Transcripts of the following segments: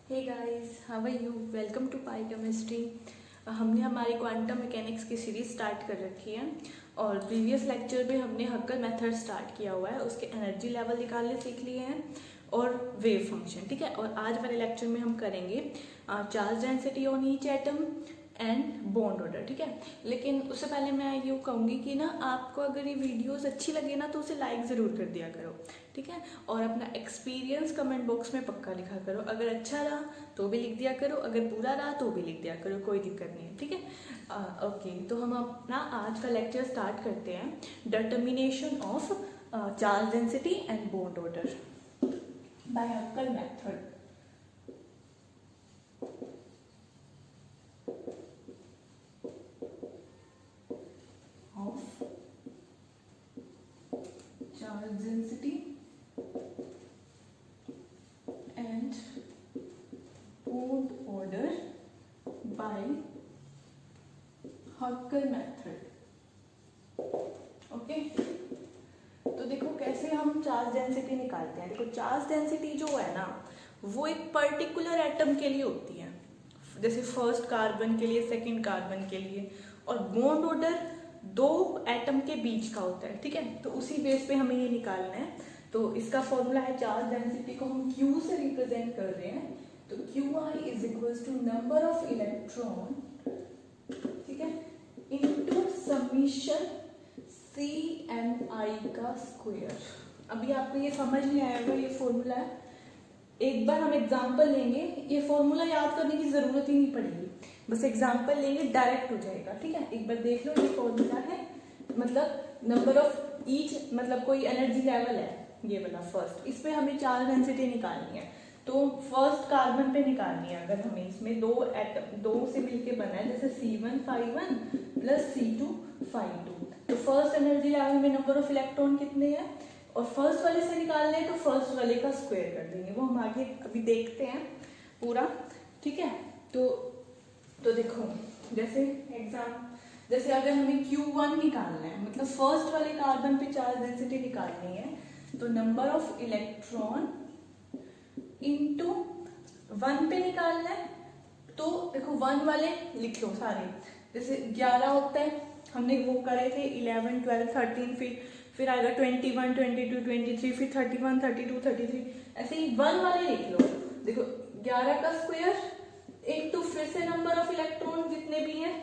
Hey guys, how are you? Welcome to pi chemistry. हमने हमारी quantum mechanics की series start कर रखी है और प्रीवियस लेक्चर में हमने हक्कल मेथड स्टार्ट किया हुआ है, उसके एनर्जी लेवल निकालने सीख लिए हैं और वेव फंक्शन। ठीक है, और आज वाले लेक्चर में हम करेंगे charge density on each atom and bond order. ठीक है, लेकिन उससे पहले मैं यूँ कहूँगी कि ना आपको अगर ये वीडियोस अच्छी लगे ना तो उसे लाइक ज़रूर कर दिया करो। ठीक है, और अपना एक्सपीरियंस कमेंट बॉक्स में पक्का लिखा करो। अगर अच्छा रहा तो भी लिख दिया करो, अगर बुरा रहा तो भी लिख दिया करो, कोई दिक्कत नहीं है। ठीक है, ओके, तो हम अपना आज का लेक्चर स्टार्ट करते हैं। Determination of charge density and bond order by हक्कल method. Charge density and bond order by Huckel method। Okay, तो देखो कैसे हम चार्ज डेंसिटी निकालते हैं। देखो चार्ज डेंसिटी जो है ना वो एक पर्टिकुलर एटम के लिए होती है, जैसे फर्स्ट कार्बन के लिए, सेकंड कार्बन के लिए, और बॉन्ड ऑर्डर दो एटम के बीच का होता है। ठीक है, तो उसी बेस पे हमें ये निकालना है। तो इसका फॉर्मूला है, चार्ज डेंसिटी को हम Q से रिप्रेजेंट कर रहे हैं, तो QI is equals to number of electron, ठीक है, इनटू समीशन CMI का स्क्वायर। अभी आपको ये समझ नहीं आएगा, ये फॉर्मूला है, एक बार हम एग्जाम्पल लेंगे, ये फॉर्मूला याद करने की जरूरत ही नहीं पड़ेगी, बस एग्जाम्पल लेंगे डायरेक्ट हो जाएगा। ठीक है, एक बार देख लो, ये फॉर्मूला है, मतलब नंबर ऑफ ईच, मतलब कोई एनर्जी लेवल है ये वाला फर्स्ट, इस पे हमें चार्ज डेंसिटी निकालनी है। तो फर्स्ट कार्बन पे निकालनी है। अगर हमें इसमें दो एटम, दो से मिलके बना है, जैसे C1 प्लस C2 तो फर्स्ट एनर्जी लेवल में नंबर ऑफ इलेक्ट्रॉन कितने हैं, और फर्स्ट वाले से निकालने हैं तो फर्स्ट वाले का स्क्वायर कर देंगे, वो हम आगे अभी देखते हैं पूरा। ठीक है, तो देखो, जैसे अगर हमें Q1 निकालना है, मतलब फर्स्ट वाले कार्बन पे चार्ज डेंसिटी निकालनी है, तो नंबर ऑफ इलेक्ट्रॉन इनटू 1 पे निकालना है। तो देखो 1 वाले लिख लो सारे, जैसे 11 होता है, हमने वो करे थे 11, 12, 13, फिर आएगा 21, 22, 23, फिर 31, 32, 33, ऐसे ही 1 वाले लिख लो। देखो 11 का स्क्वायर इनटू फिर से नंबर ऑफ इलेक्ट्रॉन जितने भी हैं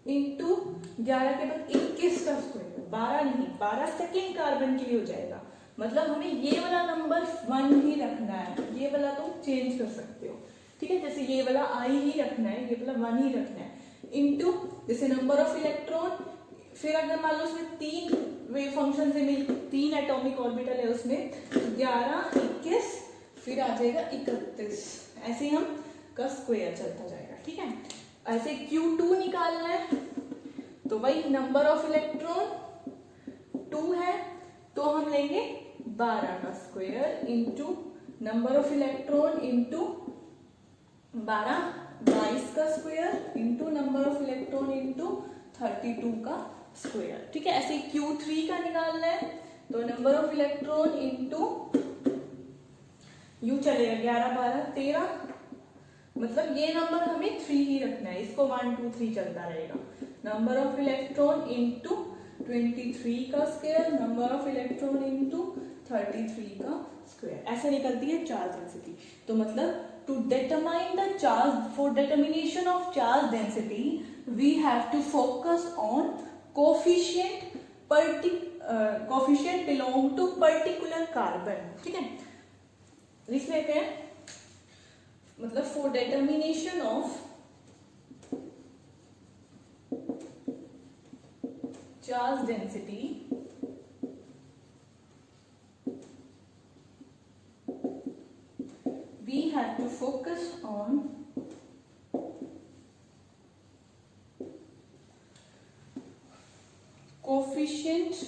इनटू 11 के बाद 21 का स्क्वायर, 12 नहीं, 12 सेकेंड कार्बन के लिए हो जाएगा। मतलब हमें ये वाला नंबर 1 ही रखना है, ये वाला तुम चेंज कर सकते हो। ठीक है, जैसे ये वाला I ही रखना है, ये वाला 1 ही रखना है, इनटू जैसे नंबर ऑफ इलेक्ट्रॉन, फिर अगर मान लो उसमें 3 वेव फंक्शन से मिल 3 एटॉमिक ऑर्बिटल है उसमें, 11, 21, फिर आ जाएगा 31, ऐसे ही हम का स्क्वायर चलता जाएगा। ठीक है, ऐसे Q2 निकालना है, तो वही नंबर ऑफ इलेक्ट्रॉन 2 है, तो हम लेंगे 12 का square into number of electron into 12, 22 का square into number of electron into 32 का स्क्वायर। ठीक है, ऐसे Q3 का निकालना है, तो number of electron into you चलेगा 11, 12, 13, मतलब ये नंबर हमें 3 ही रखना है, इसको 1, 2, 3 चलता रहेगा। नंबर ऑफ इलेक्ट्रॉन इनटू 23 का square, number of electron into 33 का स्क्वायर, ऐसे निकलती है चार्ज डेंसिटी। तो मतलब to determine the charge, for determination of charge density we have to focus on coefficient belong to particular carbon। ठीक है, लिख लेते हैं, मतलब for determination of charge density we have to focus on coefficient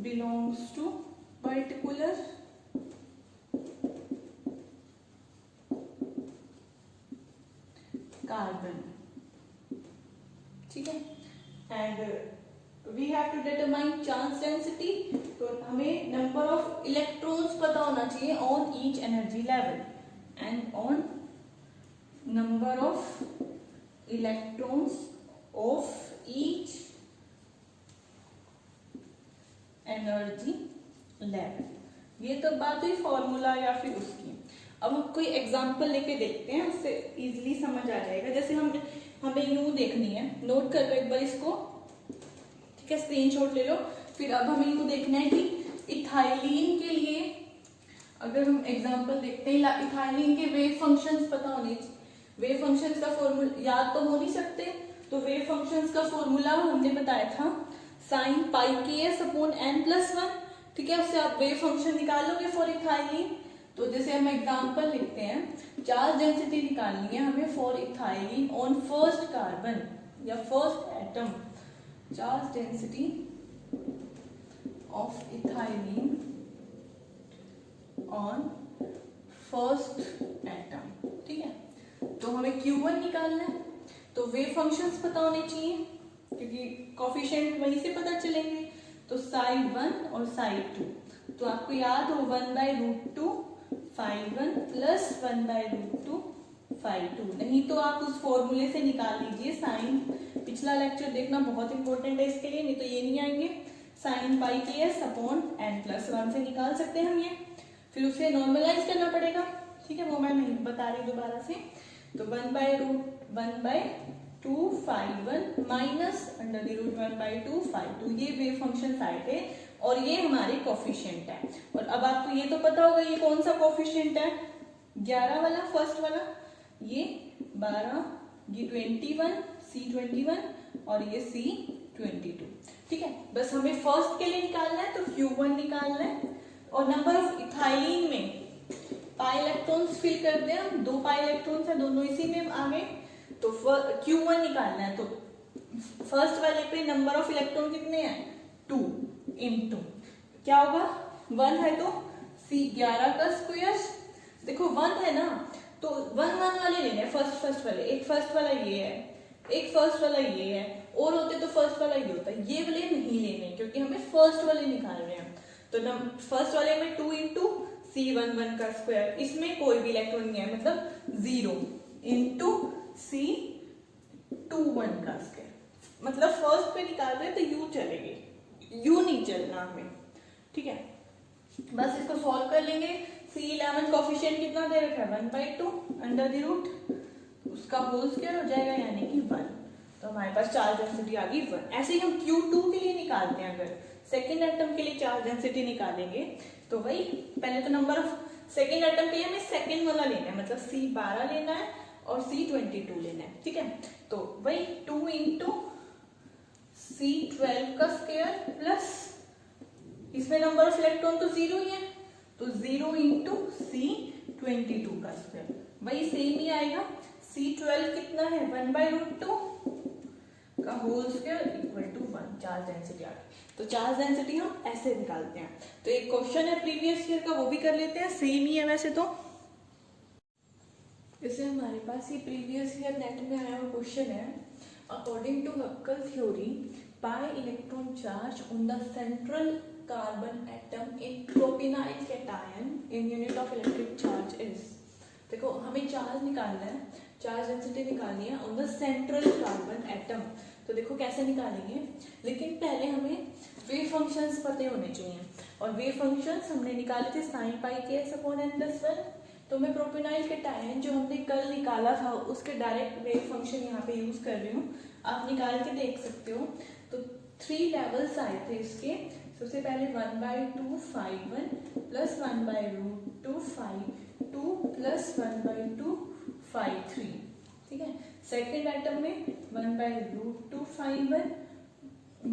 belongs to particular carbon। ठीक है, and we have to determine charge density, तो हमें नंबर ऑफ इलेक्ट्रॉन्स पता होना चाहिए on each energy level. and on number of electrons of each energy level. ये तो बात हुई फॉर्मूला या फिर उसकी। अब हम कोई एग्जांपल लेके देखते हैं, उससे इजीली समझ आ जाएगा। जैसे हमें यूं देखनी है, नोट कर लो एक बार इसको, ठीक है, स्क्रीनशॉट ले लो। फिर अब हमें यूं देखना है कि इथाइलिन के लिए अगर हम एग्जांपल देखते हैं, इथाइलिन के वेव फंक्शंस पता होने चाहिए। वेव फंक्शंस का फॉर्मूला याद तो हो नहीं सकते, तो वेव फंक्शंस का फॉर्मूला हमने बताया था sin पाई के एस अपॉन n प्लस 1, ठीक है। उससे आप वेव फंक्शन निकालोगे फॉर इथाइलिन। तो जैसे हम एग्जांपल लिखते हैं, चार्ज डेंसिटी निकालनी है हमें for ethylene on first carbon या first atom. Charge density of ethylene on first atom, ठीक है। तो हमें Q1 निकालना है, तो वेव फंक्शंस पता होने चाहिए क्योंकि कोफिशिएंट वहीं से पता चलेंगे। तो psi1 और psi2, तो आपको याद हो 1/√2 phi1 प्लस 1/√2 phi2। नहीं तो आप उस फॉर्मूले से निकाल लीजिए साइन। पिछला लेक्चर देखना बहुत इंपॉर्टेंट है इसके लिए, नहीं तो ये नहीं आएंगे। sin पाई के एस अपॉन n प्लस 1 से निकाल सकते हैं हम ये। फिर उसे नॉर्मलाइज करना पड़ेगा, ठीक है, वो मैं नहीं बता रही दोबारा से। तो 1/√2 phi1 माइनस √1/2 phi2, ये वेव फंक्शन आए थे और ये हमारे कोफिशिएंट है। और अब आपको ये तो पता होगा ये कौन सा कोफिशिएंट है, 11 वाला, फर्स्ट वाला, ये 12, ये 21, C21 और ये C22, ठीक है। बस हमें फर्स्ट के लिए निकालना है, तो Q1 निकालना है। और नंबर ऑफ इथाइलिन में पाई इलेक्ट्रॉन्स फिल कर दें हम, 2 पाई इलेक्ट्रॉन्स है, दोनों इसी में आ गए। तो Q1 निकालना है, तो फर्स्ट वाले पे नंबर ऑफ इलेक्ट्रॉन कितने हैं, 2 इंटू क्या होगा, 1 है तो C11 का स्क्वायर। देखो 1 है ना, तो 1 वाले लेने हैं, फर्स्ट वाले। एक फर्स्ट वाला ये है, एक फर्स्ट वाला ये है, और होते तो फर्स्ट वाला ये होता है। ये वाले नहीं लेने क्योंकि हमें फर्स्ट वाले निकाल रहे हैं। तो फर्स्ट वाले में 2 इंटू C11 का स्क्वायर, इसमें कोई भी इलेक्ट्रॉन नहीं है, मतलब 0 इंटू C21 का स्क्वायर। मतलब फर्स्ट पे निकाल रहे हैं तो यू चलेंगे, यू नहीं चलना हमें, ठीक है। बस इसको सॉल्व कर लेंगे। C11 कोफिशिएंट कितना दे रखा है, 1/2 अंडर द रूट, उसका होल स्क्वायर हो जाएगा यानी कि 1। तो हमारे पास चार्ज डेंसिटी आ गई 1। ऐसे ही हम Q2 के लिए निकालते हैं। अगर सेकेंड एटम के लिए चार्ज डेंसिटी निकालेंगे तो वही, पहले तो नंबर ऑफ सेकेंड एटम के लिए हमें सेकेंड वाला लेना है, मतलब C12 लेना है और C22 लेना है, ठीक है। तो वही 2 इंटू C12 का स्क्वायर प्लस, इसमें नंबर ऑफ इलेक्ट्रॉन तो 0 ही है, तो 0 इंटू C22 का स्क्वायर, वही सेम ही आएगा। C12 कितना है, 1/√2 का whole square equal to 1। Charge density आ गई। तो चार्ज डेंसिटी हम ऐसे निकालते हैं। तो एक क्वेश्चन है प्रीवियस ईयर का, वो भी कर लेते हैं, सेम ही है वैसे तो। जैसे हमारे पास ये प्रीवियस ईयर नेट में आया हुआ क्वेश्चन है, according to Hückel theory pi electron charge on the central carbon atom in propynyl cation in unit of electric charge is. देखो हमें चार्ज निकालना है, चार्ज डेंसिटी निकालनी है on the central carbon atom. तो देखो कैसे निकालेंगे, लेकिन पहले हमें वेव फंक्शंस पते होने चाहिए। और वेव फंक्शंस हमने निकाले थे sin पाई के एस अपॉन n प्लस 1। तो मैं प्रोपिनाइल कैटायन जो हमने कल निकाला था उसके डायरेक्ट वेव फंक्शन यहाँ पे यूज कर रही हूँ, आप निकाल के देख सकते हो। तो 3 लेवल्स आए थे इसके। सबसे पहले 1/2 phi1 plus 1/√2 phi2 plus 1/2 phi3, ठीक है। सेकेंड एटम में 1/√2 phi1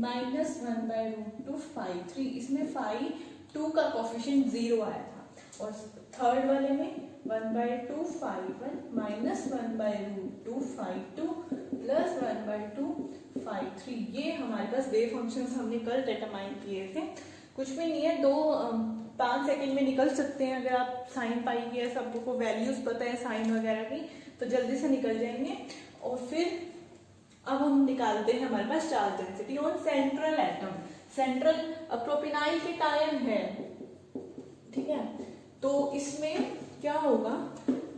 माइनस 1/√2 phi3, इसमें phi2 का कोफिशिएंट 0 आया था। और थर्ड वाले में 1/2 phi1 minus 1/√2 phi2 plus 1/2 phi3। ये हमारे पास वेव फंक्शंस हमने कल डिटरमाइन किए थे। कुछ भी नहीं है, 5 सेकेंड में निकल सकते हैं। अगर आप साइन पाई के सबको वैल्यूज पता है साइन वगैरह की, तो जल्दी से निकल जाएंगे। और फिर अब हम निकालते हैं हमारे पास charge density on central atom. Central propenyl cation है, ठीक है। तो इसमें क्या होगा,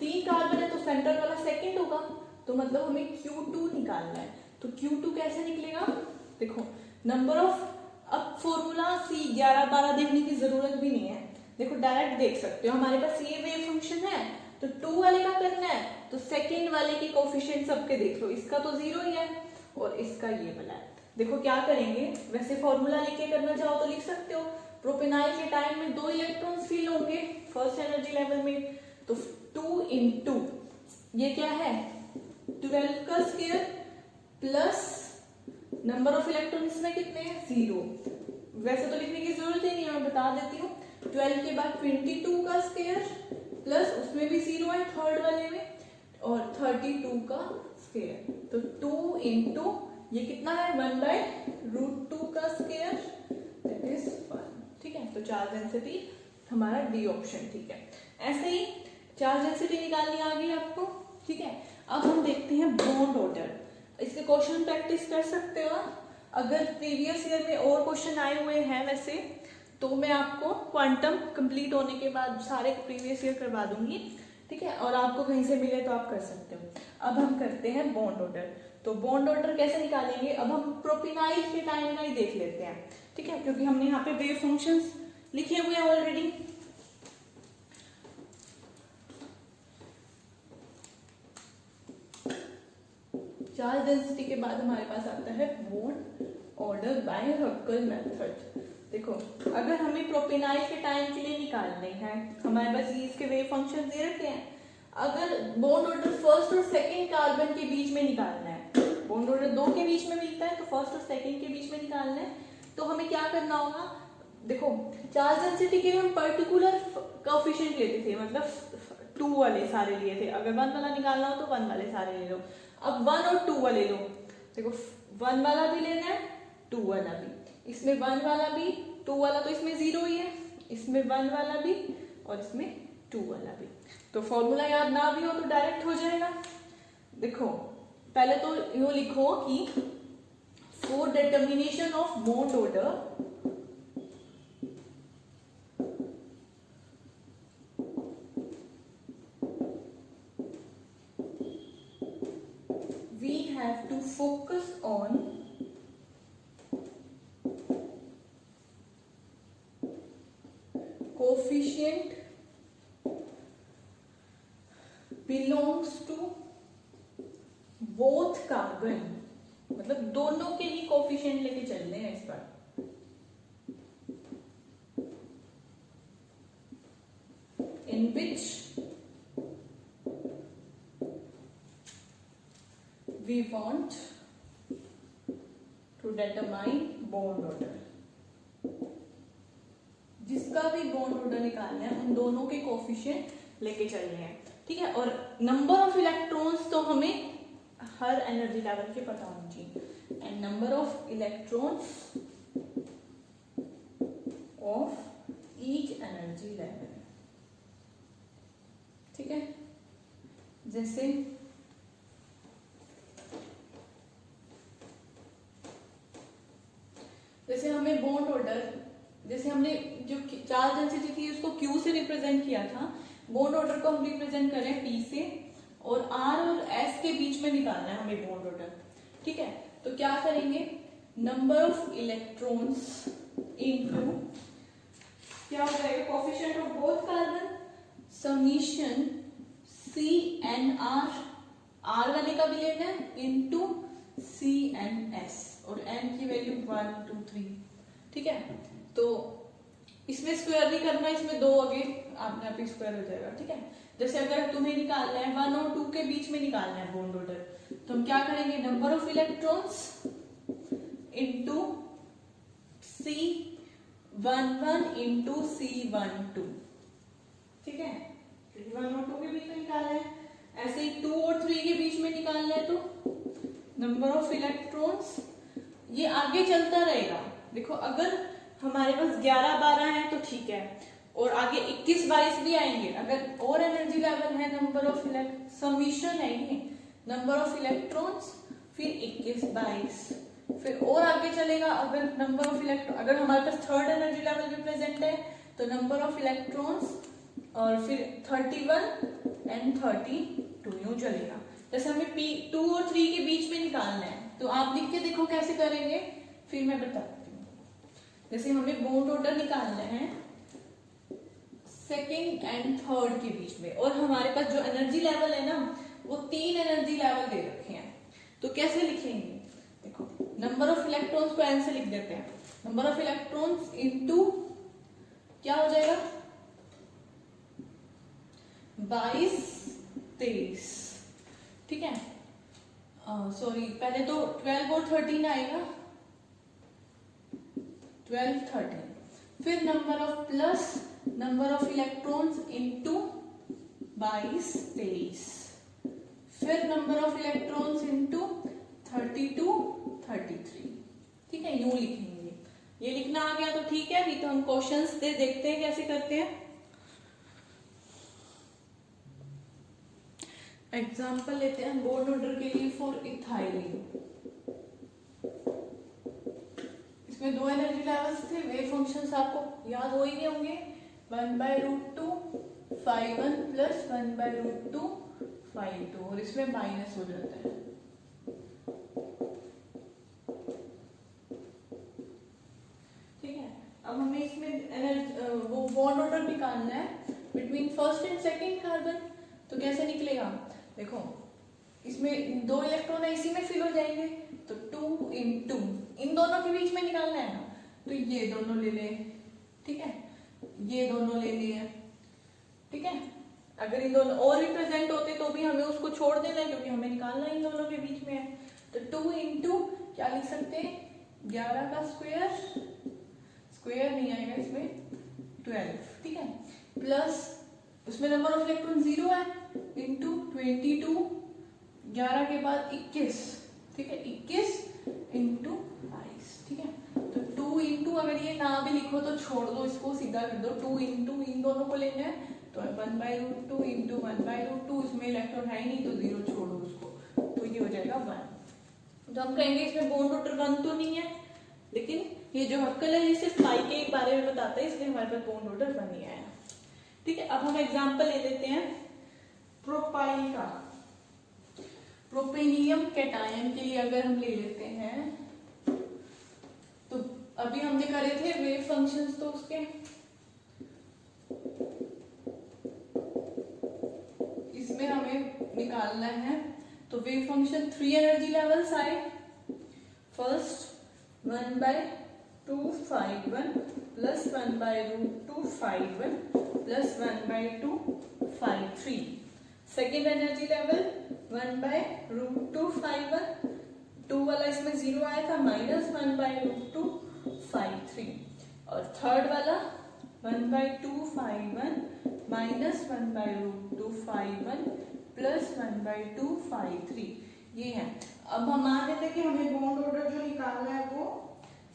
3 कार्बन है तो सेंटर वाला सेकंड होगा, तो मतलब हमें Q2 निकालना है। तो Q2 कैसे निकलेगा, देखो नंबर ऑफ, अब फॉर्मूला C11 12 देखने की जरूरत भी नहीं है, देखो डायरेक्ट देख सकते हो, हमारे पास ये वेव फंक्शन है तो 2 वाले का करना है, तो सेकंड वाले के कोफिशिएंट सबके देख लो, इसका तो 0 ही है और इसका ये वाला है। देखो क्या करेंगे, वैसे फॉर्मूला लेके करना चाहो तो लिख सकते हो, प्रोपेनाइल के टाइम में 2 इलेक्ट्रॉन्स फिल होंगे फर्स्ट एनर्जी लेवल में, तो 2 into ये क्या है 12 का square plus number of electron इसमें कितने हैं 0, वैसे तो लिखने की जरूरत ही नहीं है, मैं बता देती हूँ। 12 के बाद 22 का स्क्वायर प्लस उसमें भी 0 है थर्ड वाले में, और 32 का स्क्वायर, तो 2 into ये कितना है 1/√2 का स्क्वायर, दैट इज 1। ठीक है, तो चार्ज डेंसिटी हमारा डी ऑप्शन। ठीक है, ऐसे ही चार्ज डेंसिटी निकालनी आ गई आपको। ठीक है, अब हम देखते हैं बॉन्ड ऑर्डर, इसके क्वेश्चन प्रैक्टिस कर सकते हो। अगर प्रीवियस ईयर में और क्वेश्चन आए हुए हैं वैसे, तो मैं आपको क्वांटम कंप्लीट होने के बाद सारे प्रीवियस ईयर करवा दूंगी। ठीक है, और आपको कहीं से मिले तो आप कर सकते हो। अब हम करते हैं बॉन्ड ऑर्डर, तो बॉन्ड ऑर्डर कैसे निकालेंगे, अब हम प्रोपिनाइल के टाइम का ही देख लेते हैं। ठीक है, क्योंकि हमने यहाँ पे वेव फंक्शंस लिखे हुए हैं ऑलरेडी। चार्ज डेंसिटी के बाद हमारे पास आता है बॉन्ड ऑर्डर बाय हक्कल मेथड। देखो अगर हमें प्रोपेनाइल के टाइम के लिए निकालने हैं, हमारे पास ये इसके वेव फंक्शन दे रखे हैं, अगर बॉन्ड ऑर्डर फर्स्ट और सेकंड कार्बन के बीच में निकालना है, बॉन्ड ऑर्डर 2 के बीच में मिलता है तो फर्स्ट और सेकंड के बीच में निकालना है, तो हमें क्या करना होगा, देखो चार्ज डेंसिटी के हम पर्टिकुलर कोएफिशिएंट लेते थे, मतलब 2 वाले सारे लिए थे, अगर 1 वाला निकालना हो तो 1 वाले सारे ले लो। अब 1 और 2 वाले लो, देखो 1 वाला भी लेना है 2 वाला भी, इसमें 1 वाला भी 2 वाला तो इसमें 0 ही है, इसमें 1 वाला भी और इसमें 2 वाला भी। तो फॉर्मूला याद ना भी हो तो डायरेक्ट हो जाएगा। देखो पहले तो यूं लिखो कि for determination of bond order we have to focus on coefficient belongs to both carbon, मतलब दोनों के ही कोफिशिएंट लेके चलने हैं इस बार। in which we want to determine bond order, जिसका भी बॉन्ड ऑर्डर निकालना है उन दोनों के कोफिशिएंट लेके चलने हैं। ठीक है, और नंबर ऑफ इलेक्ट्रॉन्स तो हमें हर एनर्जी लेवल के पता होनी चाहिए, and number of electrons of each energy level. ठीक है, जैसे हमें बॉन्ड ऑर्डर, जैसे हमने जो चार्ज डेंसिटी थी उसको Q से रिप्रेजेंट किया था, बॉन्ड ऑर्डर को हम रिप्रेजेंट करें P से, और R और S के बीच में निकालना है हमें बॉन्ड ऑर्डर। ठीक है, तो क्या करेंगे, नंबर ऑफ इलेक्ट्रॉन्स इनटू क्या हो जाएगा coefficient of both carbon summation CNR, R वाले का भी लेना है, इनटू CNS, और n की वैल्यू 1 2 3। ठीक है, तो इसमें स्क्वायर भी करना है, इसमें 2 आगे आपने आप स्क्वायर हो जाएगा। ठीक है, जैसे अगर तुम्हें निकालना है 1 और 2 के बीच में निकालना है बॉन्ड ऑर्डर, तो हम क्या करेंगे, number of electrons into C11 into C12। ठीक है, 1 और 2 के बीच में निकालना है, ऐसे ही 2 और 3 के बीच में निकालना है, तो नंबर ऑफ इलेक्ट्रॉन्स ये आगे चलता रहेगा। देखो अगर हमारे पास 11 12 है तो ठीक है, और आगे 21 22 भी आएंगे, अगर और एनर्जी लेवल है, नंबर ऑफ समीशन है ये, नंबर ऑफ इलेक्ट्रॉन्स फिर 21 22, फिर और आगे चलेगा, अगर नंबर ऑफ इलेक्ट्रॉन, अगर हमारे पास थर्ड एनर्जी लेवल भी प्रेजेंट है तो नंबर ऑफ इलेक्ट्रॉन्स, और फिर 31 N32 यूं चलेगा। जैसे हमें P2 और 3 के बीच में निकालना है तो आप लिख के देखो कैसे करेंगे, फिर मैं बताती हूँ। जैसे हमें बॉन्ड ऑर्डर निकालना है सेकेंड एंड थर्ड के बीच में, और हमारे पास जो एनर्जी लेवल है ना वो 3 एनर्जी लेवल दे रखे हैं, तो कैसे लिखेंगे? देखो नंबर ऑफ इलेक्ट्रॉन्स को एन से लिख देते हैं, नंबर ऑफ इलेक्ट्रॉन्स इनटू क्या हो जाएगा 22 23, ठीक है। सॉरी पहले तो 12 और 13 आएगा, 12 13, फिर number of plus number of electrons into 22 23, फिर नंबर ऑफ इलेक्ट्रॉन्स इनटू 32 33, ठीक है, यूं लिखेंगे। ये लिखना आ गया तो ठीक है। अभी तो हम क्वेश्चंस देखते हैं कैसे करते हैं। एग्जाम्पल लेते हैं बॉन्ड ऑर्डर के लिए फॉर इथाइलिन। इसमें 2 एनर्जी लेवल्स थे, वेव फंक्शंस आपको याद हो ही नहीं होंगे, 1/√2 φ1 प्लस 1/√2 φ2, और इसमें माइनस हो जाता है। ठीक है, अब हमें इसमें वो बॉन्ड ऑर्डर निकालना है between first and second carbon. तो कैसे निकलेगा? देखो इसमें 2 इलेक्ट्रॉन है, इसी में फिल हो जाएंगे, तो 2 × 2 इन दोनों के बीच में निकालना है ना, तो ये दोनों ले लें, ठीक है, ये दोनों ले लिए, ठीक है। अगर इन दोनों और भी प्रेजेंट होते तो भी हमें उसको छोड़ देना है क्योंकि हमें निकालना इन दोनों के बीच में है। तो 2 × क्या लिख सकते हैं 11 का स्क्वायर, स्क्वायर नहीं आएगा इसमें 12, ठीक है, प्लस उसमें नंबर ऑफ इलेक्ट्रॉन 0 है इंटू 22, 11 के बाद 21, ठीक है, 21 × 22, ठीक है। तो 2 × अगर ये ना भी लिखो तो छोड़ दो, इसको सीधा कर दो, 2 × इन दोनों को लेना है तो 1/√2 × 1/√2, इसमें इलेक्ट्रॉन है ही नहीं तो 0 छोड़ो उसको, तो ये हो जाएगा 1। तो हम कहेंगे इसमें बॉन्ड ऑर्डर 1 तो नहीं है, लेकिन ये जो हक्कल है ये सिर्फ पाई के बारे में बताता है, इसलिए हमारे पास बॉन्ड ऑर्डर 1 नहीं आया, ठीक है। अब हम एग्जाम्पल ले लेते हैं प्रोपाइल का। प्रोपेनियम कैटायन के लिए अगर हम ले लेते हैं तो अभी हमने करे थे वेव फंक्शंस, तो उसके इसमें हमें निकालना है, तो वेव फंक्शन 3 एनर्जी लेवल्स आए। First 1/2 φ1 plus 1/√2 φ1 plus 1/2 φ3। Second energy level 1/√2 φ1, 2 वाला इसमें 0 आया था, माइनस 1/√2 φ3, और थर्ड वाला 1/2 φ1 माइनस 1/√2 φ1 प्लस 1/2 φ3, ये है। अब हम मान लेते हैं कि हमें बॉन्ड ऑर्डर जो निकालना है वो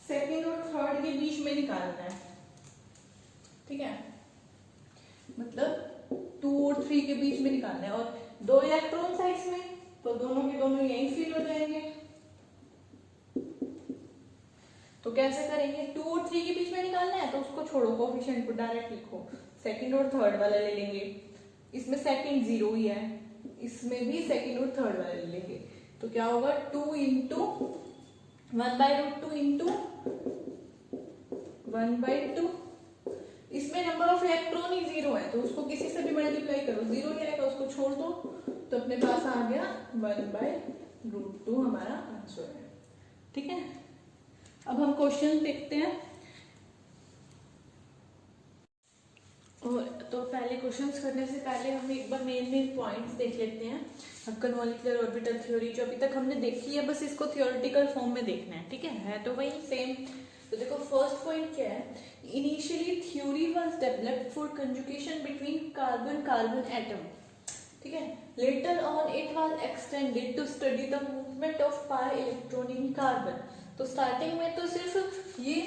सेकेंड और थर्ड के बीच में निकालना है, ठीक है, मतलब 2 और 3 के बीच में निकालना है, और 2 इलेक्ट्रॉन्स है इसमें तो दोनों के दोनों यहीं फिल हो जाएंगे। तो कैसे करेंगे? 2 और 3 के बीच में निकालना है तो उसको छोड़ो, कोएफिशिएंट को डायरेक्ट लिखो, सेकंड और थर्ड वाला ले लेंगे, इसमें सेकंड 0 ही है, इसमें भी सेकंड और थर्ड वाला ले लेंगे, तो क्या होगा 2 × 1/√2 × 1/2, इसमें नंबर ऑफ इलेक्ट्रॉन ही 0 है तो उसको किसी से भी मल्टीप्लाई करो, 0 ही आएगा, उसको छोड़ दो, तो अपने पास आ गया 1/√2 हमारा आंसर है, ठीक है। अब हम क्वेश्चन देखते हैं, और तो पहले क्वेश्चंस करने से पहले हम एक बार मेन पॉइंट्स देख लेते हैं। हक्कल मॉलिक्यूलर ऑर्बिटल थ्योरी जो अभी तक हमने देखी है, बस इसको थियोरेटिकल फॉर्म में देखना है, ठीक है तो वही सेम। तो देखो फर्स्ट पॉइंट क्या है, initially theory was developed for conjugation between carbon carbon atom, ठीक है, later on it was extended to study the movement of pi electron in carbon. तो स्टार्टिंग में तो सिर्फ ये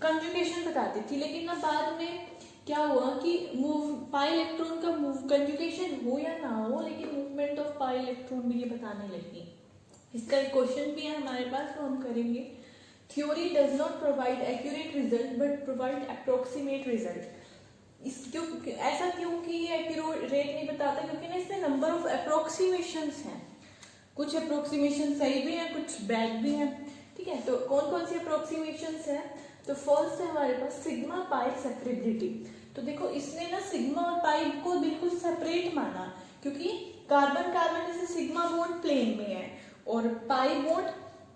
कंजुगेशन बताती थी, लेकिन ना बाद में क्या हुआ कि पाई इलेक्ट्रॉन का कंजुगेशन हो या ना हो, लेकिन मूवमेंट ऑफ पाई इलेक्ट्रॉन भी ये बताने लगी। इसका एक क्वेश्चन भी है हमारे पास, तो हम करेंगे। Theory does not provide accurate result but provide approximate result. ऐसा क्यों कि ये रेट नहीं बताता क्योंकि ना इसमें नंबर ऑफ अप्रोक्सीमेशंस हैं, कुछ अप्रोक्सीमेशन सही भी हैं, कुछ बैड भी हैं, ठीक है। तो कौन कौन सी अप्रोक्सीमेशंस हैं? तो फर्स्ट है हमारे पास सिग्मा पाई सेपरेबिलिटी। तो देखो इसने ना सिग्मा और पाई को बिल्कुल सेपरेट माना, क्योंकि कार्बन कार्बन जैसे सिग्मा बॉन्ड प्लेन में है और पाई बॉन्ड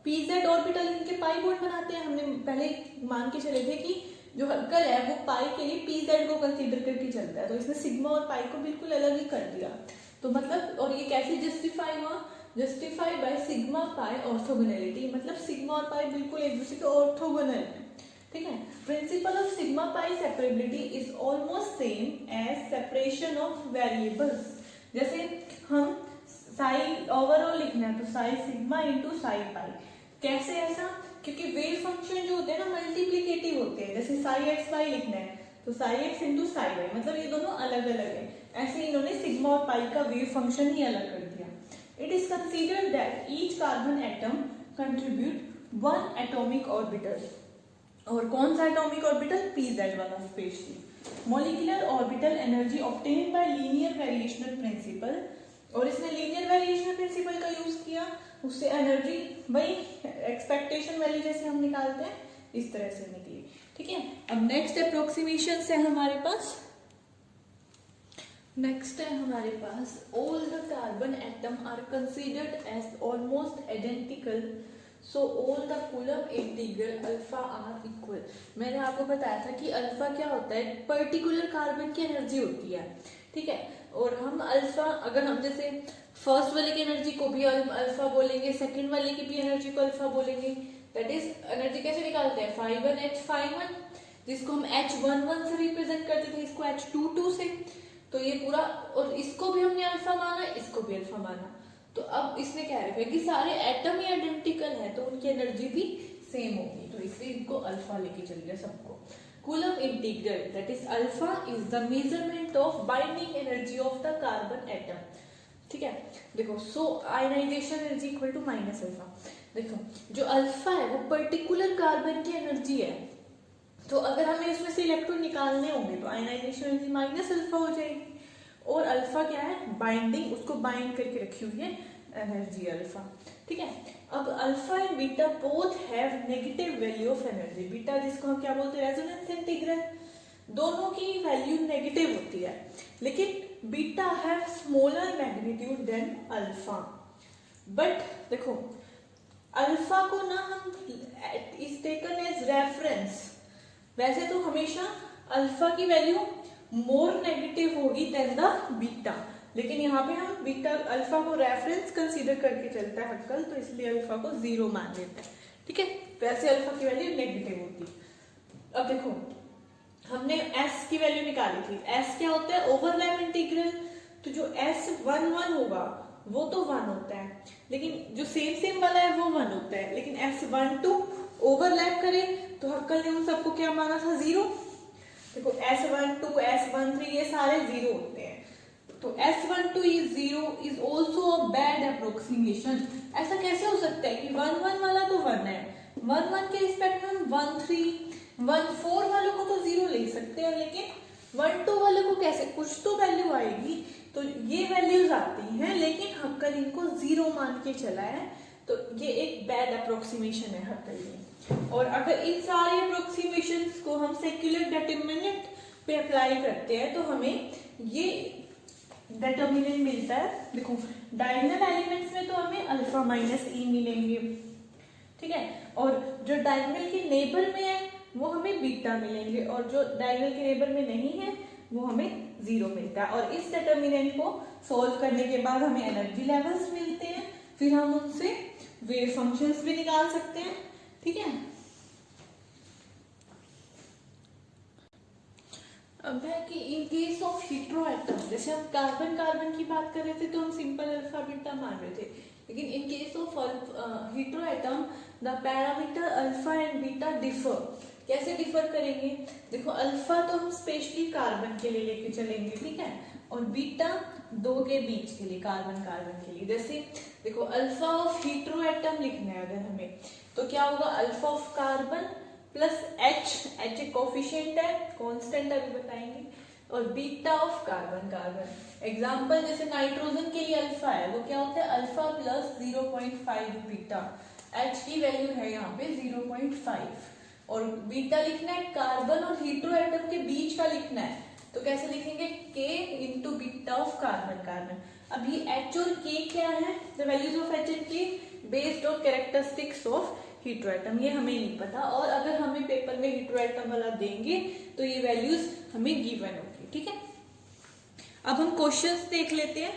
पीजेड ऑर्बिटल इनके पाई बॉन्ड बनाते हैं। हमने पहले मान के चले थे कि जो हल्कल है वो पाई के लिए पीजेड को कंसीडर करके चलता है, तो इसने सिग्मा और पाई को बिल्कुल अलग ही कर दिया। तो मतलब, और ये कैसे जस्टिफाई हुआ? Justify by sigma pi orthogonality, मतलब सिग्मा और पाई बिल्कुल एक दूसरे के ऑर्थोगोनल है, ठीक है। Principle of sigma pi separability is almost same as separation of variables. जैसे हम साई ओवरऑल लिखना है तो psi sigma into psi pi. कैसे ऐसा? क्योंकि वेव फंक्शन जो होते हैं ना मल्टीप्लीकेटिव होते हैं। जैसे साई एक्स वाई लिखना है तो psi x into psi y, मतलब ये दोनों अलग अलग है। ऐसे इन्होंने सिग्मा और पाई का वेव फंक्शन ही अलग कर दिया। It is considered that each carbon atom contribute one atomic orbital. और कौन सा एटॉमिक ऑर्बिटल? पीजेड वाला specially. Molecular orbital energy obtained by linear variational principle, और इसने लीनियर वेरिएशनल प्रिंसिपल का यूज किया, उससे एनर्जी वही एक्सपेक्टेशन वैल्यू जैसे हम निकालते हैं इस तरह से निकली, ठीक है। अब नेक्स्ट अप्रोक्सीमेशन है हमारे पास, नेक्स्ट है हमारे पास all the carbon atom are considered as almost identical, so all the Coulomb integral alpha are equal. मैंने आपको बताया था कि अल्फा क्या होता है? पर्टिकुलर कार्बन की एनर्जी होती है, ठीक है। और हम अल्फा, अगर हम जैसे फर्स्ट वाले की एनर्जी को भी अल्फा बोलेंगे, सेकंड वाले की भी एनर्जी को अल्फा बोलेंगे, दैट इज एनर्जी कैसे निकालते हैं? Phi1H5 जिसको हम H11 से रिप्रेजेंट करते थे, इसको H22 से, तो ये पूरा, और इसको भी हमने अल्फा माना, इसको भी अल्फा माना। तो अब इसने क्या रखा कि सारे एटम ही आइडेंटिकल है तो उनकी एनर्जी भी सेम होगी, तो इसलिए इनको अल्फा लेके चल गया सबको। Coulomb integral that is alpha is the measurement of binding energy of the carbon atom, ठीक है। देखो, so ionisation energy equal to minus alpha. देखो जो अल्फा है वो पर्टिकुलर कार्बन की एनर्जी है, तो अगर हमें उसमें से इलेक्ट्रॉन निकालने होंगे तो आयनाइजेशन एनर्जी माइनस अल्फा हो जाएगी। और अल्फा क्या है? बाइंडिंग, उसको बाइंड करके रखी हुई है एनर्जी अल्फा, ठीक है। अब alpha and beta both have negative value of energy. Beta जिसको हम क्या बोलते हैं? Resonance integral. दोनों की वैल्यू नेगेटिव होती है, लेकिन beta have smaller magnitude than alpha. But देखो अल्फा को ना हम इज टेकन एज रेफरेंस, वैसे तो हमेशा अल्फा की वैल्यू मोर नेगेटिव होगी देन द बीटा, लेकिन यहाँ पे हम बीटा अल्फा को रेफरेंस कंसीडर करके चलता है हक्कल, तो इसलिए अल्फा को 0 मान लेते हैं, ठीक है। वैसे अल्फा की वैल्यू नेगेटिव होती है। अब देखो हमने s की वैल्यू निकाली थी। s क्या होता है? Overlap integral. तो जो S11 होगा वो तो 1 होता है, लेकिन जो सेम वाला है वो 1 होता है, लेकिन S12 ओवरलैप करे तो हक्कल ने उन सबको क्या माना था? 0। देखो S12 S13 ये सारे 0 होते हैं, तो S12 is 0 is also a bad approximation. ऐसा कैसे हो सकता है कि 1 वाला तो 1 है, 1 के रिस्पेक्ट में हम 1 वालों को तो 0 ले सकते हैं, लेकिन 1 वाले को कैसे? कुछ तो वैल्यू आएगी, तो ये वैल्यूज आती हैं, लेकिन हक्कल इनको 0 मान के चला है, तो ये एक बैड अप्रोक्सीमेशन है हक्कल में। और अगर इन सारे अप्रोक्सीमेशंस को हम सेक्युलर डिटरमिनेंट पे अप्लाई करते हैं तो हमें ये डिटरमिनेंट मिलता है। देखो डायगोनल एलिमेंट्स में तो हमें अल्फा माइनस ई मिलेंगे, ठीक है, और जो डायगोनल के नेबर में है वो हमें बीटा मिलेंगे, और जो डायगोनल के नेबर में नहीं है वो हमें 0 मिलता है। और इस डिटरमिनेंट को सोल्व करने के बाद हमें एनर्जी लेवल्स मिलते हैं, फिर हम उनसे वेव फंक्शंस भी निकाल सकते हैं, ठीक है। अब है कि in case of hetero atom, जैसे हम कार्बन कार्बन की बात कर रहे थे तो हम सिंपल अल्फा बीटा मान रहे थे, लेकिन in case of hetero atom the parameter alpha and beta differ. कैसे डिफर करेंगे? देखो अल्फा तो हम स्पेशली कार्बन के लिए लेके चलेंगे, ठीक है, और बीटा 2 के बीच के लिए, कार्बन कार्बन के लिए। जैसे देखो अल्फा ऑफ हीट्रो एटम लिखना है अगर हमें, तो क्या होगा? Alpha of carbon plus H एक कोफिशिएंट है, कांस्टेंट अभी बताएंगे, और beta of carbon carbon. Example जैसे नाइट्रोजन के लिए अल्फा है, वो क्या होता है अल्फा प्लस 0.5 बीटा, एच की वैल्यू है यहाँ पे 0.5, और बीटा लिखना है कार्बन और हीट्रो एटम के बीच का लिखना है, तो कैसे लिखेंगे K into beta of carbon carbon. अब ये H और K क्या है, the values of H and K based on characteristics of hetero atom, ये हमें नहीं पता, और अगर हमें पेपर में हीट्रो एटम वाला देंगे तो ये वैल्यूज हमें गिवन होगी, ठीक है। अब हम क्वेश्चंस देख लेते हैं।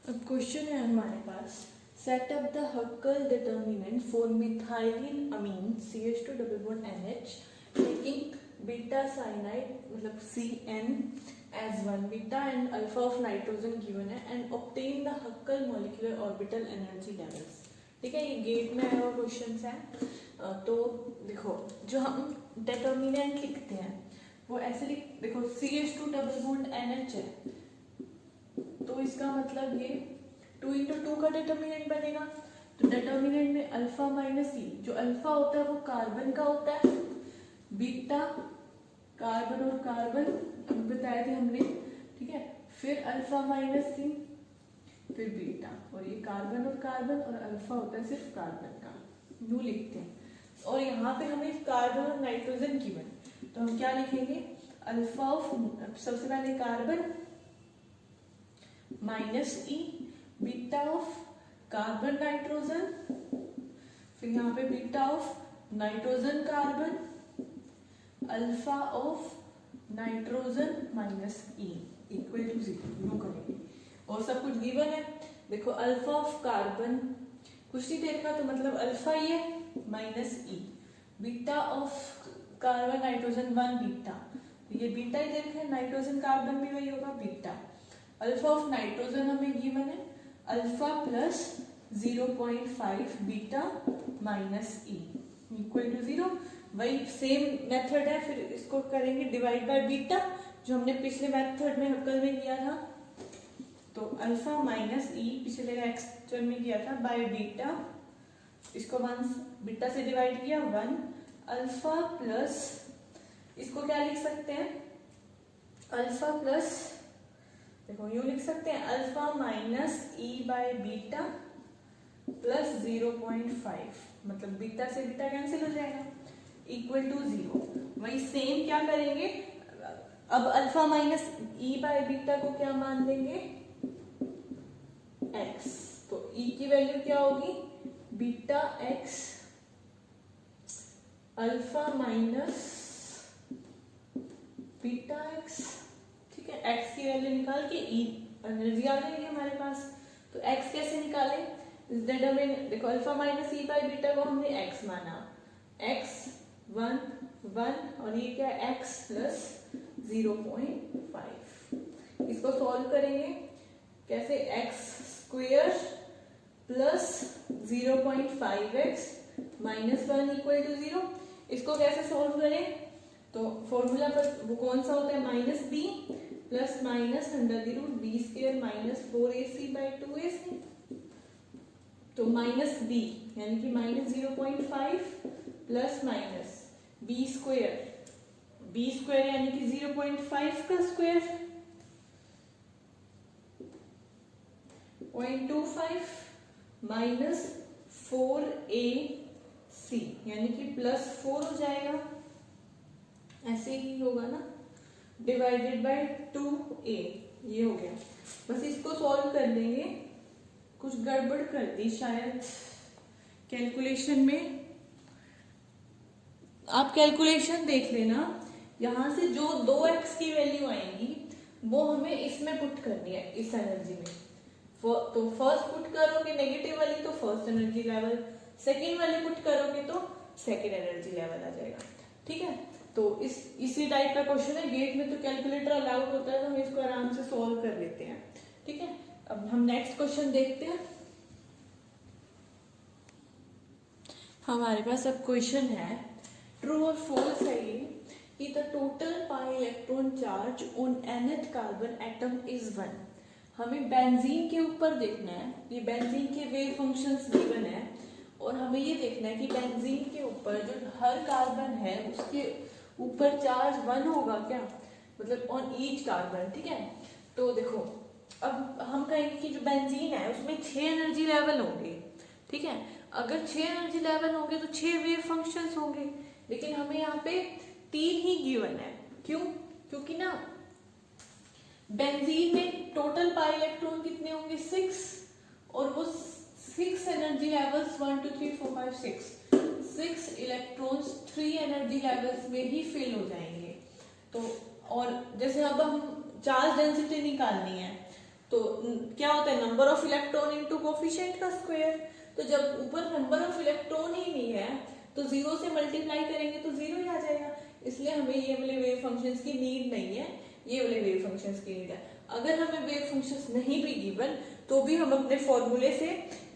अब क्वेश्चन है हमारे पास, set up the Huckel determinant for methylene amine CH2 double bond NH taking beta cyanide मतलब CN as 1 beta and alpha of nitrogen given है and obtain the Huckel molecular orbital energy levels. ठीक है, ये gate में आया हुआ questions है। तो देखो जो हम डिटर्मिनेंट लिखते हैं वो ऐसे देखो CH2 डबल बॉन्ड NH है, तो इसका मतलब ये 2 into 2 का डिटर्मिनेंट बनेगा। तो डिटर्मिनेंट में अल्फा माइनस ई, जो अल्फा होता है वो कार्बन का होता है, बीटा कार्बन और कार्बन बताए थे हमने, ठीक है, फिर अल्फा माइनस सी, फिर बीटा, और ये कार्बन और कार्बन, और अल्फा होता है सिर्फ कार्बन का, यूं लिखते हैं। और यहाँ पे हमें कार्बन और नाइट्रोजन की बन, तो हम क्या लिखेंगे अल्फा ऑफ, सबसे पहले carbon minus E, beta of carbon nitrogen, फिर यहाँ पे beta of nitrogen carbon, alpha of nitrogen minus E equal to 0, यूं करेंगे। और सब कुछ गिवन है, देखो अल्फा ऑफ कार्बन कुछ नहीं देखा तो मतलब अल्फा ये minus E, beta of carbon nitrogen 1 beta, ये बीटा ही देखा है, नाइट्रोजन कार्बन भी वही होगा बीटा। अल्फा ऑफ नाइट्रोजन हमें गिवन है alpha plus 0.5 beta minus E equal to 0। वही सेम मेथड है, फिर इसको करेंगे डिवाइड बाय बीटा, जो हमने पिछले मेथड में हक्कल में किया था। तो अल्फा माइनस ई पिछले लेक्चर में किया था बाय बीटा, इसको 1 बीटा से डिवाइड किया 1, अल्फा प्लस, इसको क्या लिख सकते हैं अल्फा प्लस, देखो यूं लिख सकते हैं alpha minus E by beta plus 0.5, मतलब बीटा से बीटा कैंसिल हो जाएगा, इक्वल टू 0। वही सेम क्या करेंगे, अब alpha minus E by beta को क्या मान देंगे x, तो e की वैल्यू क्या होगी beta x alpha minus beta x, ठीक है। x की वैल्यू निकाल के e एनर्जी आ जाएगी हमारे पास। तो x कैसे निकाले, देखो alpha minus E by beta को हमने x माना, x 1 1 और ये क्या है x प्लस 0.5। इसको सॉल्व करेंगे कैसे, x square plus 0.5x minus 1 equal to 0। इसको कैसे सॉल्व करें, तो फॉर्मूला पर वो कौन सा होता है minus B plus minus under the root B square minus 4ac by 2ac। तो माइनस बी यानी कि minus 0.5 plus minus B square यानी कि 0.5 का स्क्वेयर 0.25 माइनस 4ac यानी कि प्लस 4 हो जाएगा, ऐसे ही होगा ना, डिवाइडेड बाय 2a, ये हो गया। बस इसको सॉल्व कर लेंगे, कुछ गड़बड़ कर दी शायद कैलकुलेशन में, आप कैलकुलेशन देख लेना। यहां से जो 2x की वैल्यू आएगी वो हमें इसमें पुट करनी है, इस एनर्जी में। तो फर्स्ट पुट करोगे नेगेटिव वाली तो फर्स्ट एनर्जी लेवल, सेकेंड वाली पुट करोगे तो सेकेंड एनर्जी लेवल आ जाएगा, ठीक है। तो इसी टाइप का क्वेश्चन है, गेट में तो कैलकुलेटर अलाउड होता है, तो हम इसको आराम से सॉल्व कर लेते हैं, ठीक है। अब हम नेक्स्ट क्वेश्चन देखते हैं। हमारे पास अब क्वेश्चन है, ट्रू और फॉल्स है ये, कि the total pi electron charge on nth carbon atom is 1। हमें बेंजीन के ऊपर देखना है, ये बेंजीन के वेव फंक्शंस गिवन है, और हमें ये देखना है कि बेंजीन के ऊपर जो हर कार्बन है उसके ऊपर चार्ज 1 होगा क्या, मतलब ऑन ईच कार्बन, ठीक है। तो देखो अब हम कहेंगे कि जो बेंजीन है उसमें 6 एनर्जी लेवल होंगे, ठीक है। अगर 6 एनर्जी लेवल होंगे तो 6 वेव फंक्शंस होंगे, लेकिन हमें यहाँ पे 3 ही गिवन है। क्यों? क्योंकि ना बेंजीन में टोटल पाई इलेक्ट्रॉन कितने होंगे 6, और वो 6 energy levels 1 2 3 4 5 6 electrons 3 energy levels में ही फिल हो जाएंगे। तो और जैसे अब हम चार्ज डेंसिटी निकालनी है तो क्या होता है, number of electron into coefficient का स्क्वायर। तो जब ऊपर नंबर ऑफ इलेक्ट्रॉन ही नहीं है तो 0 से मल्टीप्लाई करेंगे तो 0 ही आ जाएगा। इसलिए हमें ये वाले वेव फंक्शंस की नीड नहीं है, ये वाले वेव फंक्शंस की नीड है। अगर हमें वेव फंक्शंस नहीं भी गिवन तो भी हम अपने फॉर्मूले से,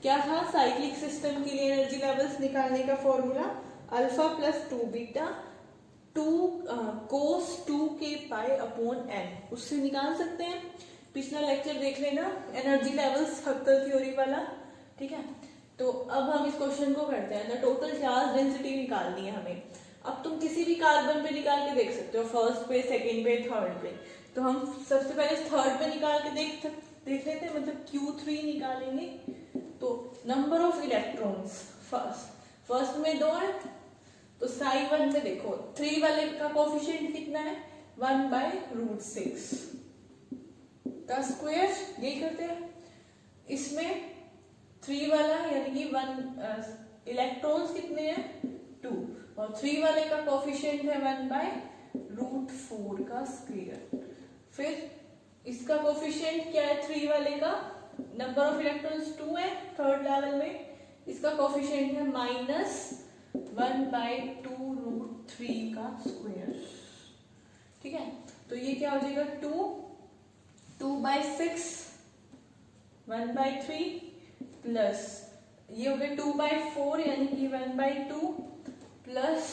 क्या था साइक्लिक सिस्टम के लिए एनर्जी लेवल्स निकालने का फॉर्मूला अल्फा प्लस 2 बीटा 2 कोस 2 के पाई अपॉन एन, उससे निकाल सकते हैं। पिछला लेक्चर देख लेना एनर्जी लेवल्स हक्कल थ्योरी वाला, ठीक है। तो अब हम इस क्वेश्चन को करते हैं, द टोटल चार्ज डेंसिटी निकालनी है हमें। अब तुम किसी भी कार्बन पे निकाल के देख सकते हो, फर्स्ट पे, सेकंड पे, थर्ड पे। तो हम सबसे पहले थर्ड पे निकाल के देख लेते हैं, मतलब Q3 निकालेंगे। तो नंबर ऑफ इलेक्ट्रॉन्स फर्स्ट में 2 है, तो साई 1 में देखो 3 वाले का कोफिशिएंट कितना है 1/√6 का स्क्वायर, यही करते हैं। इसमें 3 वाला यानी कि 1 इलेक्ट्रॉन्स कितने हैं 2, और 3 वाले का कोफिशिएंट है 1/√4 का स्क्वायर। फिर इसका कोफिशिएंट क्या है 3 वाले का, नंबर ऑफ इलेक्ट्रॉन्स 2 है थर्ड लेवल में, इसका कोफिशिएंट है -1/2√3 का स्क्वायर, ठीक है। तो ये क्या हो जाएगा 2/6 1/3 प्लस ये हो गया 2/4 यानी कि 1/2 प्लस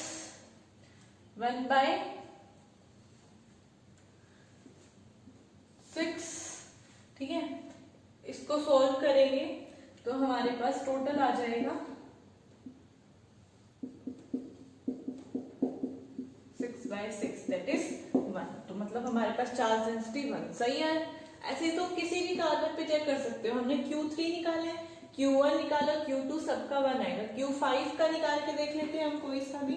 1/6, ठीक है। इसको सॉल्व करेंगे तो हमारे पास टोटल आ जाएगा 6/6 दैट इज 1। तो मतलब हमारे पास चार्ज डेंसिटी 1, सही है। ऐसे तो किसी भी कार्बन पे चेक कर सकते हो, हमने Q3 निकाले, Q1 निकाला, Q2 सबका 1 आएगा। Q5 का निकाल के देख लेते हैं हम, कोई सा भी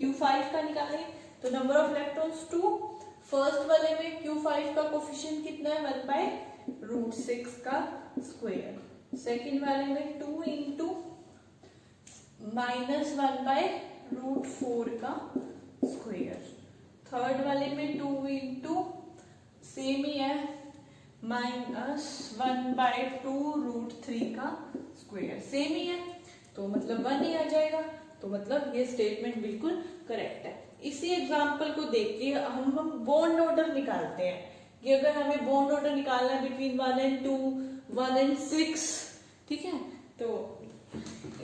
Q5 का निकाले तो नंबर ऑफ इलेक्ट्रॉन्स 2, फर्स्ट वाले में Q5 का कोफिशिएंट कितना है 1/√6 का स्क्वायर, सेकंड वाले में 2 इंटू -1/√4 का स्क्वायर, थर्ड वाले में 2 इंटू सेम ही है -1/2√3 का स्क्वायर, सेम ही है, तो मतलब 1 ही आ जाएगा। तो मतलब ये स्टेटमेंट बिल्कुल करेक्ट है। इसी एग्जांपल को देख के हम बॉन्ड ऑर्डर निकालते हैं कि अगर हमें बॉन्ड ऑर्डर निकालना है बिटवीन 1 and 2, 1 and 6, ठीक है। तो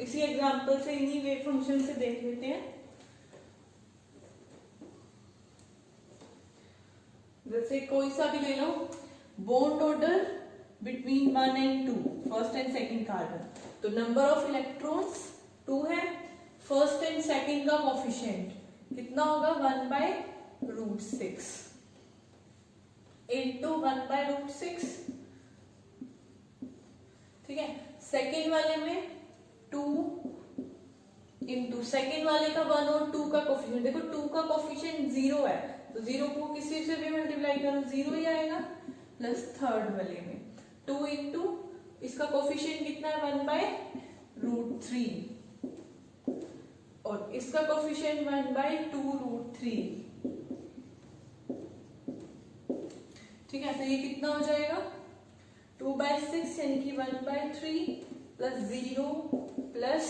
इसी एग्जांपल से, इन्हीं वेव फंक्शन से देख लेते हैं। जैसे कोई सा भी ले लो, bond order between 1 and 2, first and second carbon. तो नंबर ऑफ इलेक्ट्रॉन्स 2 है, फर्स्ट एंड सेकंड का कोफिशिएंट कितना होगा 1/√6 इंटू 1/√6, ठीक है। सेकंड वाले में 2 इंटू सेकंड वाले का 1 और 2 का कोफिशिएंट, देखो 2 का कोफिशिएंट 0 है तो 0 को किसी से भी मल्टीप्लाई करो 0 ही आएगा, प्लस थर्ड वाले में 2 इंटू इसका कोफिशिएंट कितना है 1/√3 और इसका कोफिशिएंट 1/2√3, ठीक है। तो ये कितना हो जाएगा 2/6 यानी कि 1/3 प्लस 0 प्लस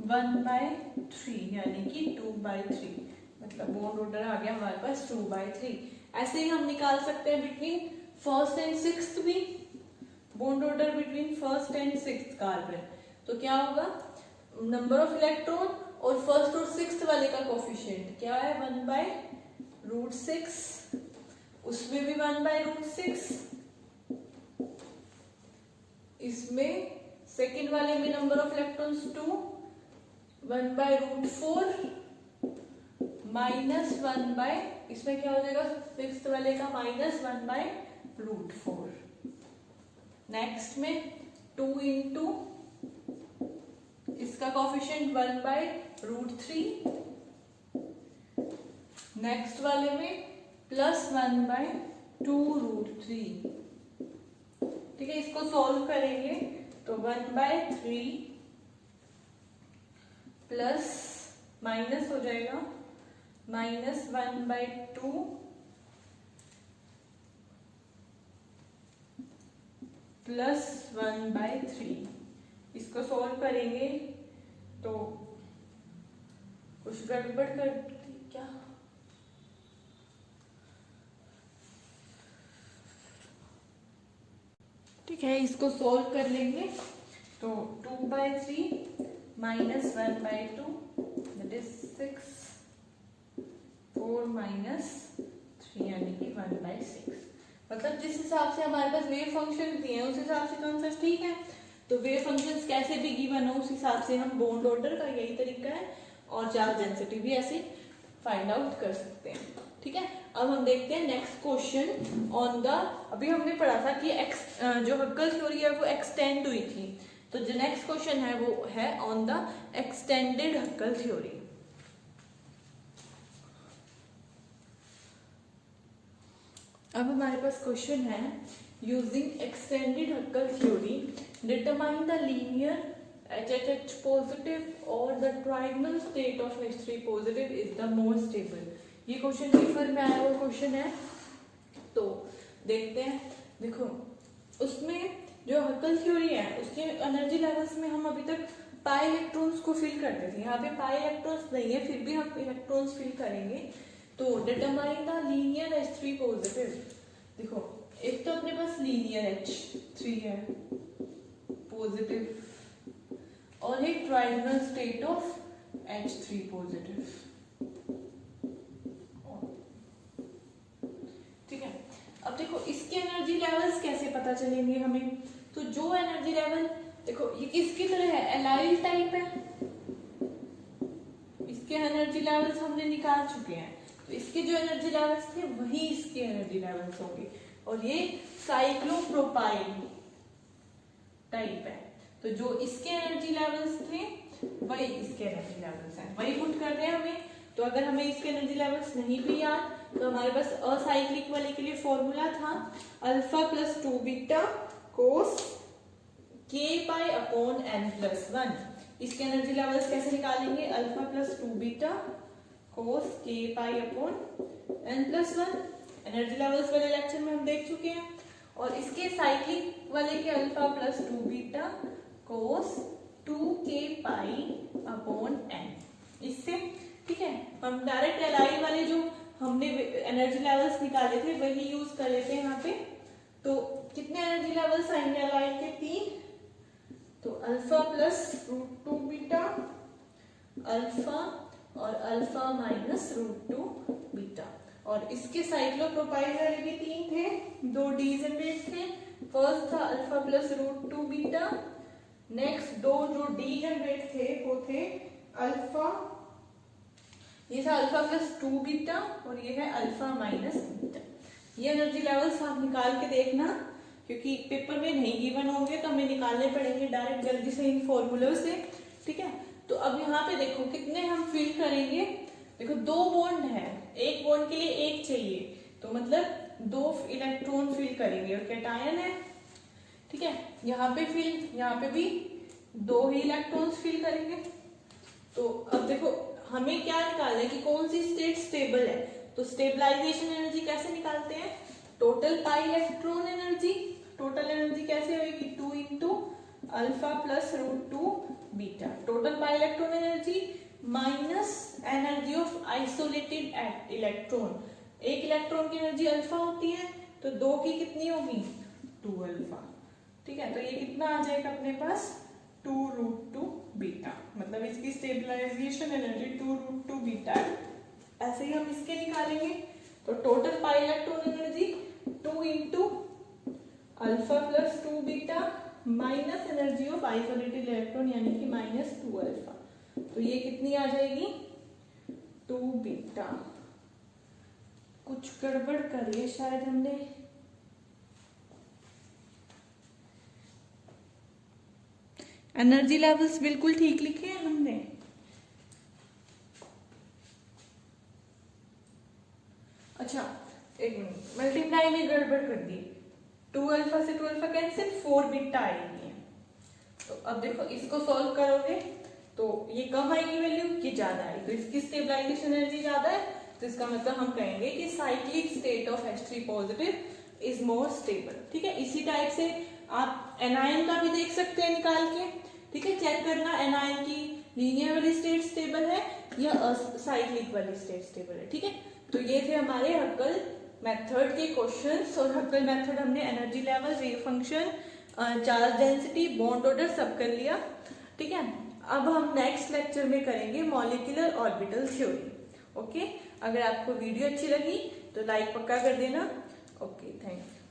1/3 यानी कि 2/3, मतलब बॉन्ड ऑर्डर आ गया हमारे पास 2/3। ऐसे ही हम निकाल सकते हैं बिटवीन फर्स्ट एंड सिक्स्थ भी, bond order between first and sixth carbon. तो क्या होगा नंबर ऑफ इलेक्ट्रॉन और फर्स्ट और सिक्स्थ वाले का कोफिशिएंट क्या है 1/√6, उसमें भी 1/√6, इसमें सेकंड वाले में नंबर ऑफ इलेक्ट्रॉन्स 2, 1/√4 -1 बाय, इसमें क्या हो जाएगा फिफ्थ वाले का -1/√4। नेक्स्ट में 2 इंटू इसका कॉफिशिएंट 1/√3। नेक्स्ट वाले में +1/2√3। ठीक है, इसको सॉल्व करेंगे तो 1/3 प्लस माइनस हो जाएगा -1/2 प्लस 1/3। इसको सॉल्व करेंगे तो कुछ गड़बड़ कर क्या, ठीक है, इसको सॉल्व कर लेंगे तो 2/3 -1/2 दैट इज 6, 4 -3 यानी कि 1/6। मतलब जिस हिसाब से हमारे पास वेव फंक्शन दिए हैं उस हिसाब से तो आंसर ठीक है। तो वेव फंक्शंस कैसे भी गिवन हो उस हिसाब से हम बॉन्ड ऑर्डर का यही तरीका है, और चार्ज डेंसिटी भी ऐसे फाइंड आउट कर सकते हैं। ठीक है, अब हम देखते हैं नेक्स्ट क्वेश्चन ऑन द, अभी हमने पढ़ा था कि जो हक्कल थ्योरी है वो एक्सटेंड हुई थी, तो जो नेक्स्ट क्वेश्चन है वो है on the extended Huckel theory. अब हमारे पास क्वेश्चन है, using extended Huckel theory determine the linear HH positive और the triangle state of H3 positive is the more stable. ये क्वेश्चन पेपर में आया हुआ क्वेश्चन है, तो देखते हैं। देखो उसमें जो हक्कल थ्योरी है उसके एनर्जी लेवल्स में हम अभी तक पाई इलेक्ट्रॉन्स को फिल करते थे, यहाँ पे पाई इलेक्ट्रॉन्स नहीं है फिर भी हम इलेक्ट्रॉन्स फिल करेंगे। तो determine the linear H3 positive. देखो एक तो अपने पास लीनियर H3 है पॉजिटिव और एक triangle state of H3 positive. ठीक है, अब देखो इसके एनर्जी लेवल्स कैसे पता चलेंगे हमें। तो जो एनर्जी लेवल देखो ये किसकी तरह है, एलाइल टाइप है, इसके एनर्जी लेवल्स हमने निकाल चुके हैं, तो इसके जो एनर्जी लेवल्स थे वही इसके एनर्जी लेवल्स होंगे, और ये साइक्लोप्रोपाइल टाइप है, तो जो इसके एनर्जी लेवल्स थे वही इसके एनर्जी लेवल्स हैं, वही पुट कर रहे हैं हमें। तो अगर हमें इसके एनर्जी लेवल्स नहीं भी याद तो हमारे पास असाइक्लिक वाले के लिए फॉर्मूला था अल्फा प्लस 2 बीटा कोस k pi upon n plus 1। इसके एनर्जी लेवल्स कैसे निकालेंगे, अल्फा प्लस 2 बीटा कोस k pi upon n plus 1। Energy levels वाले लेक्चर में हम देख चुके हैं। और इसके साइक्लिक वाले के अल्फा प्लस 2 बीटा कोस 2k पाई अपॉन n। इससे ठीक है, हम डायरेक्ट एलाइल वाले जो हमने एनर्जी लेवल्स निकाले थे वही यूज कर लेते हैं यहाँ पे। तो कितने एनर्जी लेवल्स आएंगे एलाइल के, 3। तो अल्फा प्लस √2 बीटा अल्फा और अल्फा माइनस √2 बीटा। और इसके साइक्लोप्रोपाइल वाले भी 3 थे, 2 डी जनरेट थे। फर्स्ट था अल्फा प्लस √2 बीटा, नेक्स्ट 2 जो डी जनरेट थे वो थे अल्फा, ये था अल्फा प्लस 2 बीटा और ये है अल्फा माइनस बीटा। ये एनर्जी लेवल्स आप निकाल के देखना, क्योंकि पेपर में नहीं गिवन होंगे तो हमें निकालने पड़ेंगे डायरेक्ट जल्दी से इन फॉर्मूलों से। ठीक है, तो अब यहाँ पे देखो कितने हम फिल करेंगे। देखो 2 बॉन्ड है, एक बॉन्ड के लिए एक चाहिए, तो मतलब 2 इलेक्ट्रॉन फिल करेंगे और कैटायन है। ठीक है, यहाँ पे भी 2 ही इलेक्ट्रॉन्स फिल करेंगे। तो अब देखो हमें क्या निकालना है कि कौन सी स्टेट स्टेबल है। तो स्टेबलाइजेशन एनर्जी कैसे निकालते हैं, total pi electron energy. Total energy कैसे होगी, 2 into alpha plus √2 beta. Total pi electron energy minus energy of isolated electron. एक इलेक्ट्रॉन की एनर्जी अल्फा होती है तो 2 की कितनी होगी, 2 अल्फा। ठीक है, तो ये कितना आ जाएगा अपने पास, 2√2 बीटा। मतलब इसकी स्टेबलाइजेशन एनर्जी 2√2 बीटा है। ऐसे ही हम इसके निकालेंगे। तो total pi electron energy 2 into alpha plus 2 beta minus energy of isolated electron यानी कि -2 अल्फा। तो ये कितनी आ जाएगी, 2 बीटा, कुछ गड़बड़ करी है शायद हमने। एनर्जी लेवल्स बिल्कुल ठीक लिखे हैं हमने। अच्छा एक मिनट, मल्टीप्लाई में गड़बड़ कर दी। 2 अल्फा से 2 अल्फा कैंसिल, 4 बीटा आएगी। तो अब देखो इसको सॉल्व करोगे तो ये कम आएगी वैल्यू, ये ज्यादा आएगी, तो इसकी स्टेबलाइजेशन एनर्जी ज्यादा है, तो इसका मतलब हम कहेंगे कि cyclic state of H3 positive is more stable. ठीक है, इसी टाइप से आप एनायन का भी देख सकते हैं निकाल के। ठीक है, चेक करना एनायन की लीनियर वाली स्टेट स्टेबल है या साइक्लिक वाली स्टेट स्टेबल है। ठीक है, तो ये थे हमारे हक्कल मेथड के क्वेश्चंस, और हक्कल मेथड हमने energy level, wave function, charge density, bond order सब कर लिया। ठीक है, अब हम नेक्स्ट लेक्चर में करेंगे मॉलिक्यूलर ऑर्बिटल थ्योरी। ओके, अगर आपको वीडियो अच्छी लगी तो लाइक पक्का कर देना। Okay, thank you.